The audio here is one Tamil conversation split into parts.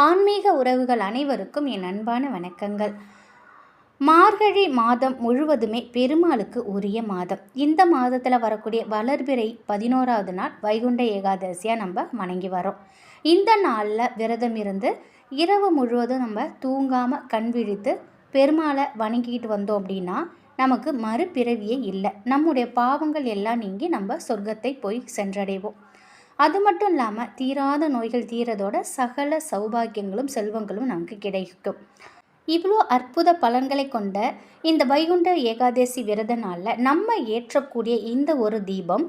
ஆன்மீக உறவுகள் அனைவருக்கும் என் அன்பான வணக்கங்கள். மார்கழி மாதம் முழுவதுமே பெருமாளுக்கு உரிய மாதம். இந்த மாதத்தில் வரக்கூடிய வளர்பிறை 11வது நாள் வைகுண்ட ஏகாதசியாக நம்ம வணங்கி வரோம். இந்த நாளில் விரதம் இருந்து இரவு முழுவதும் நம்ம தூங்காமல் கண் விழித்து பெருமாளை வணங்கிக்கிட்டு வந்தோம் அப்படின்னா நமக்கு மறுபிறவியே இல்லை. நம்முடைய பாவங்கள் எல்லாம் நீங்கி நம்ம சொர்க்கத்தை போய் சென்றடைவோம். அது மட்டும் இல்லாமல் தீராத நோய்கள் தீரதோட சகல சௌபாகியங்களும் செல்வங்களும் நமக்கு கிடைக்கும். இவ்வளோ அற்புத பலன்களை கொண்ட இந்த வைகுண்ட ஏகாதசி விரத நாளில் நம்ம ஏற்றக்கூடிய இந்த ஒரு தீபம்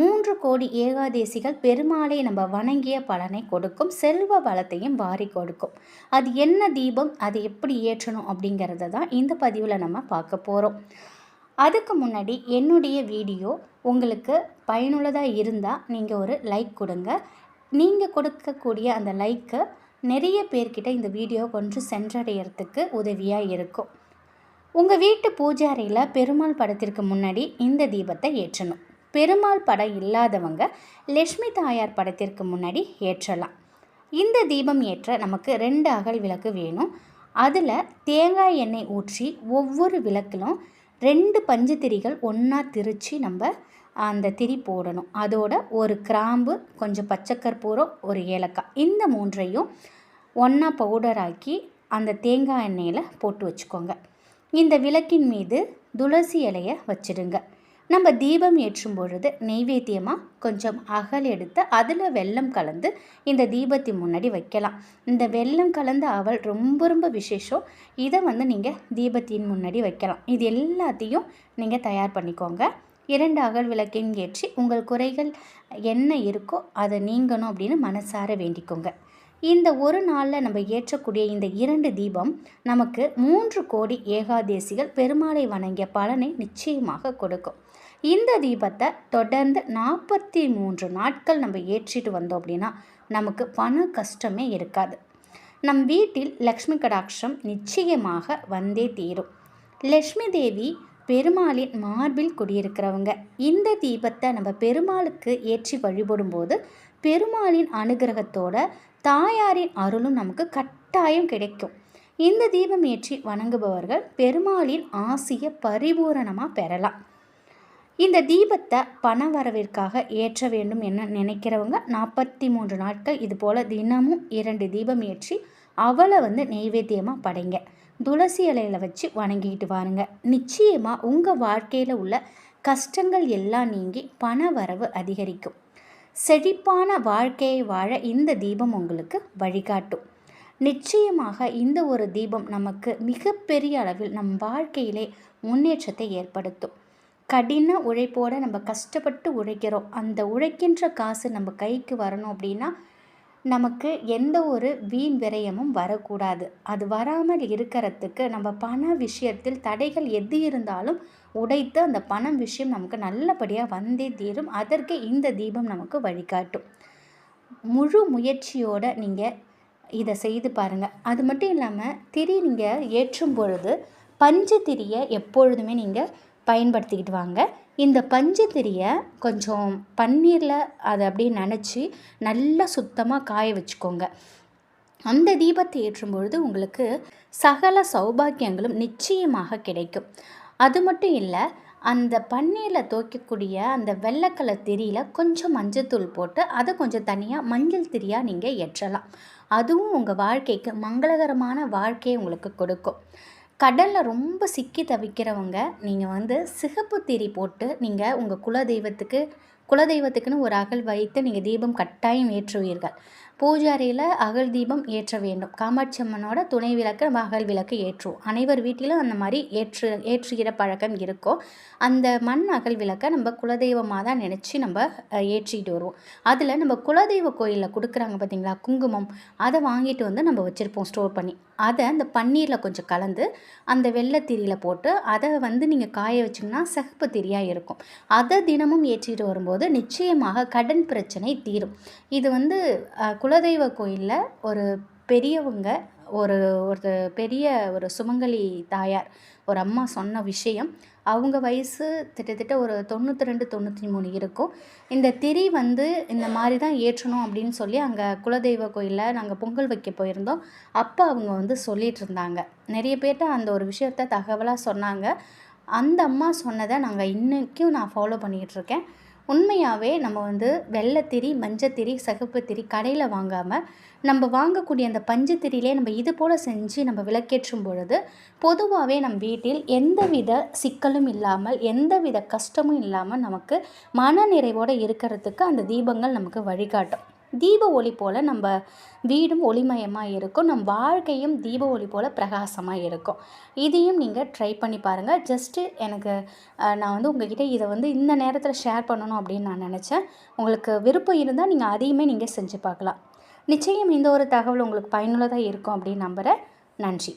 3 கோடி ஏகாதசிகள் பெருமாளை நம்ம வணங்கிய பலனை கொடுக்கும், செல்வ வளத்தையும் வாரி கொடுக்கும். அது என்ன தீபம், அது எப்படி ஏற்றணும் அப்படிங்கிறத தான் இந்த பதிவில் நம்ம பார்க்க போகிறோம். அதுக்கு முன்னாடி என்னுடைய வீடியோ உங்களுக்கு பயனுள்ளதாக இருந்தால் நீங்கள் ஒரு லைக் கொடுங்க. நீங்கள் கொடுக்கக்கூடிய அந்த லைக்கு நிறைய பேர்கிட்ட இந்த வீடியோ கொஞ்சம் சென்றடைகிறதுக்கு உதவியாக இருக்கும். உங்கள் வீட்டு பூஜை அறையில் பெருமாள் படத்திற்கு முன்னாடி இந்த தீபத்தை ஏற்றணும். பெருமாள் படம் இல்லாதவங்க லக்ஷ்மி தாயார் படத்திற்கு முன்னாடி ஏற்றலாம். இந்த தீபம் ஏற்ற நமக்கு 2 அகல் விளக்கு வேணும். அதில் தேங்காய் எண்ணெய் ஊற்றி ஒவ்வொரு விளக்கிலும் 2 பஞ்சு திரிகள் ஒன்றா திரித்து நம்ம அந்த திரி போடணும். அதோட ஒரு கிராம்பு, கொஞ்சம் பச்சைக்கற்பூரம், ஒரு ஏலக்காய், இந்த 3ஐயும் ஒன்றா பவுடராக்கி அந்த தேங்காய் எண்ணெயில் போட்டு வச்சுக்கோங்க. இந்த விளக்கின் மீது துளசி இலையை வச்சிடுங்க. நம்ம தீபம் ஏற்றும் பொழுது நெய்வேத்தியமாக கொஞ்சம் அகல் எடுத்து அதில் வெல்லம் கலந்து இந்த தீபத்தின் முன்னாடி வைக்கலாம். இந்த வெல்லம் கலந்த அவல் ரொம்ப விசேஷம். இதை நீங்கள் தீபத்தின் முன்னாடி வைக்கலாம். இது எல்லாத்தையும் நீங்கள் தயார் பண்ணிக்கோங்க. 2 அகல் விளக்கையும் ஏற்றி உங்கள் குறைகள் என்ன இருக்கோ அதை நீங்கணும் அப்படின்னு மனசார வேண்டிக்கோங்க. இந்த ஒரு நாளில் நம்ம ஏற்றக்கூடிய இந்த 2 தீபம் நமக்கு 3 கோடி ஏகாதசிகள் பெருமாளை வணங்கிய பலனை நிச்சயமாக கொடுக்கும். இந்த தீபத்தை தொடர்ந்து 43 நாட்கள் நம்ம ஏற்றிட்டு வந்தோம் அப்படின்னா நமக்கு பண கஷ்டமே இருக்காது. நம் வீட்டில் லக்ஷ்மி கடாட்சம் நிச்சயமாக வந்தே தீரும். லக்ஷ்மி தேவி பெருமாளின் மார்பில் குடியிருக்கிறவங்க. இந்த தீபத்தை நம்ம பெருமாளுக்கு ஏற்றி வழிபடும்போது பெருமாளின் அனுகிரகத்தோட தாயாரின் அருளும் நமக்கு கட்டாயம் கிடைக்கும். இந்த தீபம் ஏற்றி வணங்குபவர்கள் பெருமாளின் ஆசியை பரிபூரணமாக பெறலாம். இந்த தீபத்தை பண வரவிற்காக ஏற்ற வேண்டும் என நினைக்கிறவங்க 43 நாட்கள் இது போல் தினமும் 2 தீபம் ஏற்றி அவளை நெய்வேத்தியமாக படைங்க. துளசி இலையில் வச்சு வணங்கிக்கிட்டு வாருங்க. நிச்சயமாக உங்கள் வாழ்க்கையில் உள்ள கஷ்டங்கள் எல்லாம் நீங்கி பண வரவு அதிகரிக்கும். செழிப்பான வாழ்க்கையை வாழ இந்த தீபம் உங்களுக்கு வழிகாட்டும். நிச்சயமாக இந்த ஒரு தீபம் நமக்கு மிகப்பெரிய அளவில் நம் வாழ்க்கையிலே முன்னேற்றத்தை ஏற்படுத்தும். கடின உழைப்போடு நம்ம கஷ்டப்பட்டு உழைக்கிறோம். அந்த உழைக்கின்ற காசு நம்ம கைக்கு வரணும் அப்படின்னா நமக்கு எந்த ஒரு வீண் விரயமும் வரக்கூடாது. அது வராமல் இருக்கிறதுக்கு நம்ம பண விஷயத்தில் தடைகள் எது இருந்தாலும் உடைத்து அந்த பணம் விஷயம் நமக்கு நல்லபடியாக வந்தே தீரும். அதற்கு இந்த தீபம் நமக்கு வழிகாட்டும். முழு முயற்சியோடு நீங்கள் இதை செய்து பாருங்கள். அது மட்டும் இல்லாமல் திரி நீங்கள் ஏற்றும் பொழுது பஞ்சு திரியை எப்பொழுதுமே நீங்கள் பயன்படுத்திக்கிட்டு வாங்க. இந்த பஞ்சு திரியை கொஞ்சம் பன்னீரில் அதை அப்படியே நனைச்சி நல்லா சுத்தமாக காய வச்சுக்கோங்க. அந்த தீபத்தை ஏற்றும் பொழுது உங்களுக்கு சகல சௌபாகியங்களும் நிச்சயமாக கிடைக்கும். அது மட்டும் இல்லை, அந்த பன்னீரில் துவைக்கக்கூடிய அந்த வெள்ளைக்கலர் திரியில் கொஞ்சம் மஞ்சத்தூள் போட்டு அதை கொஞ்சம் தனியாக மஞ்சள் திரியாக நீங்கள் ஏற்றலாம். அதுவும் உங்கள் வாழ்க்கைக்கு மங்களகரமான வாழ்க்கையை உங்களுக்கு கொடுக்கும். கடலில் ரொம்ப சிக்கி தவிக்கிறவங்க நீங்கள் சிகப்பு திரி போட்டு நீங்கள் உங்கள் குலதெய்வத்துக்குன்னு ஒரு அகல் வைத்து நீங்கள் தீபம் கட்டாயம் ஏற்றுவீர்கள். பூஜை அறையில் அகல் தீபம் ஏற்ற வேண்டும். காமாட்சி அம்மனோட துணை விளக்கு நம்ம அகல் விளக்கு ஏற்றுவோம். அனைவர் வீட்டிலும் அந்த மாதிரி ஏற்றுகிற பழக்கம் இருக்கும். அந்த மண் அகல் விளக்கை நம்ம குலதெய்வமாக தான் நினச்சி நம்ம ஏற்றிக்கிட்டு வருவோம். அதில் நம்ம குலதெய்வ கோயிலில் கொடுக்குறாங்க பார்த்திங்களா குங்குமம், அதை வாங்கிட்டு நம்ம வச்சுருப்போம் ஸ்டோர் பண்ணி. அதை அந்த பன்னீரில் கொஞ்சம் கலந்து அந்த வெள்ளைத்திரியில் போட்டு அதை நீங்கள் காய வச்சிங்கன்னா சிகப்பு திரியாக இருக்கும். அதை தினமும் ஏற்றிட்டு வரும்போது நிச்சயமாக கடன் பிரச்சனை தீரும். இது குலதெய்வ கோயிலில் ஒரு பெரியவங்க ஒரு ஒரு பெரிய ஒரு சுமங்கலி தாயார் ஒரு அம்மா சொன்ன விஷயம். அவங்க வயசு கிட்டத்தட்ட ஒரு 92, 93 இருக்கும். இந்த திரி வந்து இந்த மாதிரி தான் ஏற்றணும் அப்படின்னு சொல்லி அங்கே குலதெய்வ கோயிலில் நாங்கள் பொங்கல் வைக்க போயிருந்தோம். அப்போ அவங்க வந்து சொல்லிட்டு இருந்தாங்க. நிறைய பேர்ட்ட அந்த ஒரு விஷயத்த தகவலாக சொன்னாங்க. அந்த அம்மா சொன்னதை இன்றைக்கும் நான் ஃபாலோ பண்ணிகிட்ருக்கேன். உண்மையாகவே நம்ம வந்து வெள்ளைத்திரி, மஞ்சத்திரி, சிகப்பு திரி கடையில் வாங்காமல் நம்ம வாங்கக்கூடிய அந்த பஞ்சுத்திரியிலே நம்ம இது போல் செஞ்சு நம்ம விளக்கேற்றும் பொழுது பொதுவாகவே நம் வீட்டில் எந்தவித சிக்கலும் இல்லாமல் எந்தவித கஷ்டமும் இல்லாமல் நமக்கு மன நிறைவோடு இருக்கிறதுக்கு அந்த தீபங்கள் நமக்கு வழிகாட்டும். தீப ஒளி போல் நம்ம வீடும் ஒளிமயமாக இருக்கும். நம் வாழ்க்கையும் தீப ஒளி போல் பிரகாசமாக இருக்கும். இதையும் நீங்கள் ட்ரை பண்ணி பாருங்கள். ஜஸ்ட்டு எனக்கு நான் வந்து உங்ககிட்ட இதை வந்து இந்த நேரத்தில் ஷேர் பண்ணணும் அப்படின்னு நான் நினச்சேன். உங்களுக்கு விருப்பம் இருந்தால் நீங்கள் அதையுமே நீங்கள் செஞ்சு பார்க்கலாம். நிச்சயம் இந்த ஒரு தகவல் உங்களுக்கு பயனுள்ளதாக இருக்கும் அப்படின்னு நம்புகிறேன். நன்றி.